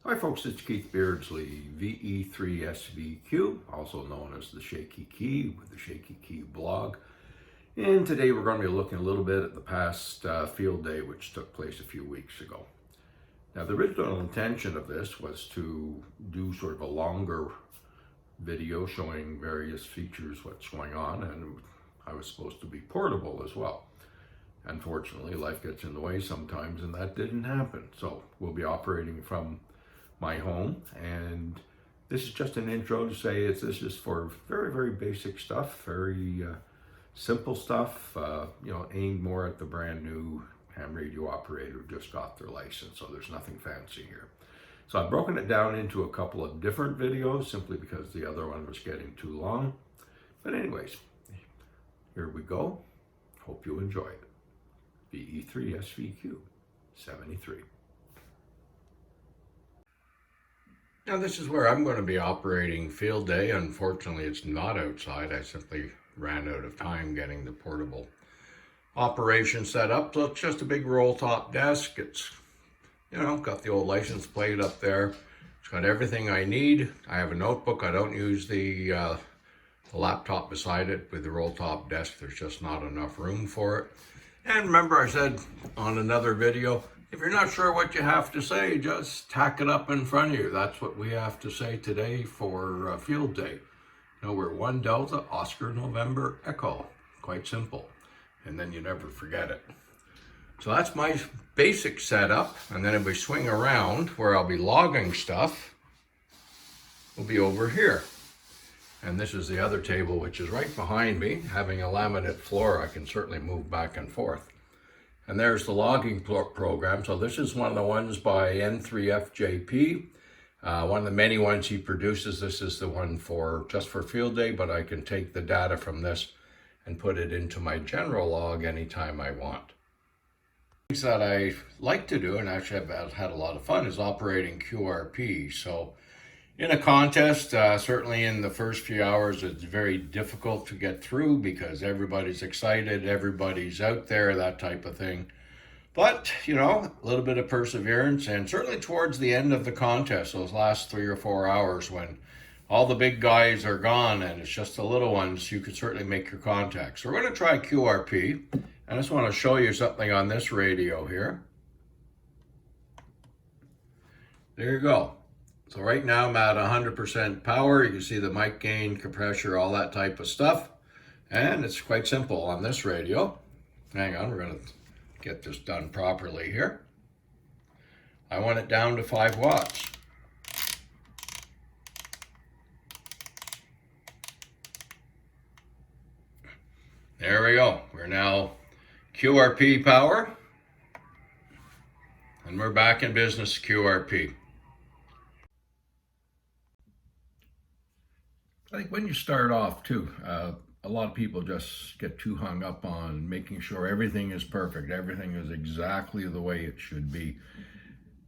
Hi folks, it's Keith Beardsley, VE3SVQ, also known as the Shaky Key with the Shaky Key blog. And today we're going to be looking a little bit at the past field day which took place a few weeks ago. Now the original intention of this was to do sort of a longer video showing various features, what's going on, and I was supposed to be portable as well. Unfortunately, life gets in the way sometimes and that didn't happen. So we'll be operating from my home, and this is just an intro to say this is for very basic stuff, very simple stuff, aimed more at the brand new ham radio operator who just got their license, so there's nothing fancy here. So I've broken it down into a couple of different videos simply because the other one was getting too long. But anyways, here we go. Hope you enjoy it. VE3SVQ 73. Now this is where I'm going to be operating field day. Unfortunately, it's not outside. I simply ran out of time getting the portable operation set up. So it's just a big roll top desk. It's, got the old license plate up there. It's got everything I need. I have a notebook. I don't use the laptop beside it with the roll top desk. There's just not enough room for it. And remember I said on another video, if you're not sure what you have to say, just tack it up in front of you. That's what we have to say today for field day. We're 1 Delta Oscar November Echo. Quite simple. And then you never forget it. So that's my basic setup. And then if we swing around where I'll be logging stuff, we'll be over here. And this is the other table, which is right behind me. Having a laminate floor, I can certainly move back and forth. And there's the logging program. So this is one of the ones by VE3SVQ. One of the many ones he produces. This is the one just for field day, but I can take the data from this and put it into my general log anytime I want. Things that I like to do, and actually I've had a lot of fun, is operating QRP. So in a contest, certainly in the first few hours, it's very difficult to get through because everybody's excited, everybody's out there, that type of thing. But, a little bit of perseverance, and certainly towards the end of the contest, those last 3 or 4 hours when all the big guys are gone and it's just the little ones, you can certainly make your contacts. So we're going to try QRP. I just want to show you something on this radio here. There you go. So right now I'm at 100% power. You can see the mic gain, compressor, all that type of stuff. And it's quite simple on this radio. Hang on, we're going to get this done properly here. I want it down to 5 watts. There we go. We're now QRP power. And we're back in business QRP. I think when you start off too, a lot of people just get too hung up on making sure everything is perfect, everything is exactly the way it should be.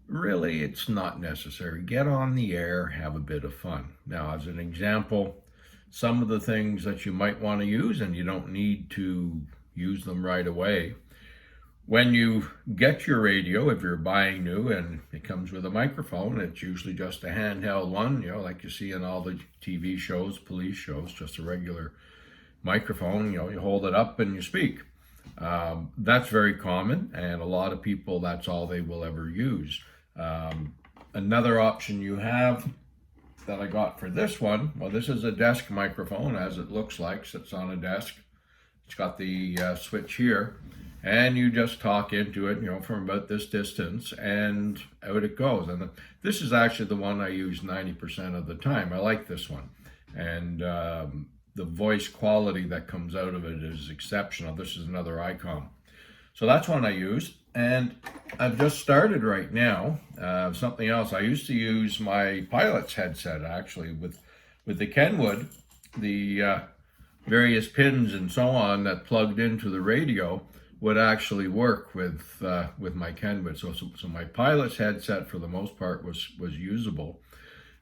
Really, it's not necessary. Get on the air, have a bit of fun. Now, as an example, some of the things that you might want to use, and you don't need to use them right away. When you get your radio, if you're buying new and it comes with a microphone, it's usually just a handheld one, like you see in all the TV shows, police shows, just a regular microphone. You hold it up and you speak. That's very common, and a lot of people, that's all they will ever use. Another option you have that I got for this one, well, this is a desk microphone, as it looks like, sits on a desk. It's got the switch here. And you just talk into it, from about this distance, and out it goes. And this is actually the one I use 90% of the time. I like this one. And the voice quality that comes out of it is exceptional. This is another Icon. So that's one I use. And I've just started right now something else. I used to use my pilot's headset, actually, with the Kenwood, the various pins and so on that plugged into the radio would actually work with my Kenwood. So my pilot's headset for the most part was usable,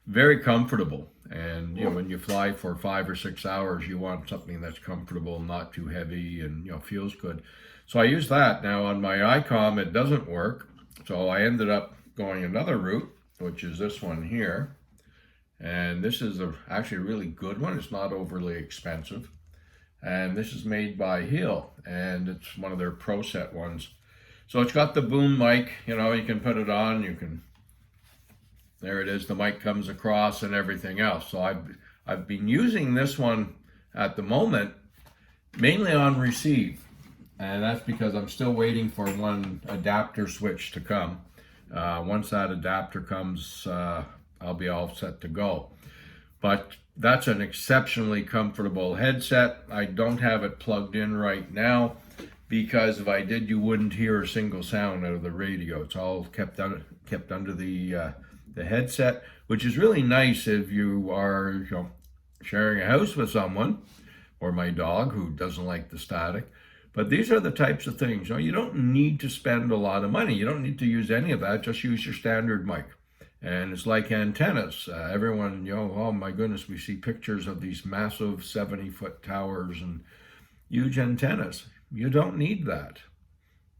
very comfortable. And when you fly for 5 or 6 hours, you want something that's comfortable, not too heavy, and feels good. So I use that. Now on my ICOM, it doesn't work. So I ended up going another route which is this one here. And this is actually a really good one. It's not overly expensive. And this is made by Hill, and it's one of their Pro Set ones. So it's got the boom mic, you know, you can put it on, there it is, the mic comes across and everything else. So I've been using this one at the moment, mainly on receive. And that's because I'm still waiting for one adapter switch to come. Once that adapter comes, I'll be all set to go. But that's an exceptionally comfortable headset. I don't have it plugged in right now because if I did, you wouldn't hear a single sound out of the radio. It's all kept under the headset, which is really nice if you are sharing a house with someone, or my dog who doesn't like the static. But these are the types of things. You don't need to spend a lot of money. You don't need to use any of that. Just use your standard mic. And it's like antennas. Everyone, oh my goodness, we see pictures of these massive 70-foot towers and huge antennas. You don't need that.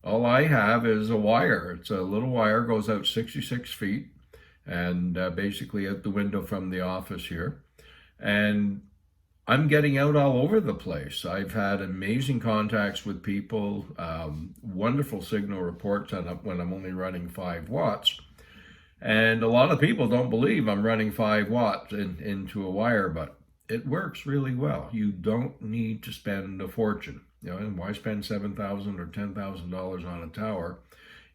All I have is a wire. It's a little wire, goes out 66 feet, and basically out the window from the office here. And I'm getting out all over the place. I've had amazing contacts with people, wonderful signal reports when I'm only running 5 watts. And a lot of people don't believe I'm running 5 watts into a wire, but it works really well. You don't need to spend a fortune. And why spend $7,000 or $10,000 on a tower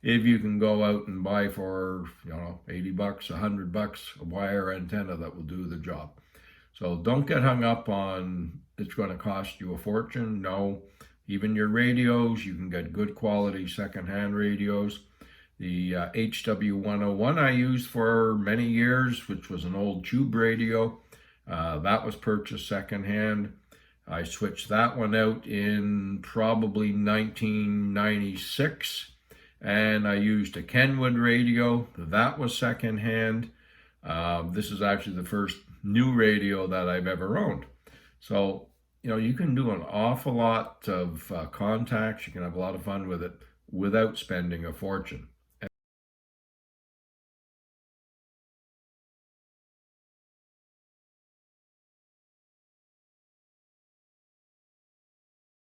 if you can go out and buy for $80, $100 a wire antenna that will do the job. So don't get hung up on it's going to cost you a fortune. No, even your radios, you can get good quality secondhand radios. The HW101 I used for many years, which was an old tube radio, that was purchased secondhand. I switched that one out in probably 1996, and I used a Kenwood radio. That was secondhand. This is actually the first new radio that I've ever owned. So, you can do an awful lot of contacts. You can have a lot of fun with it without spending a fortune.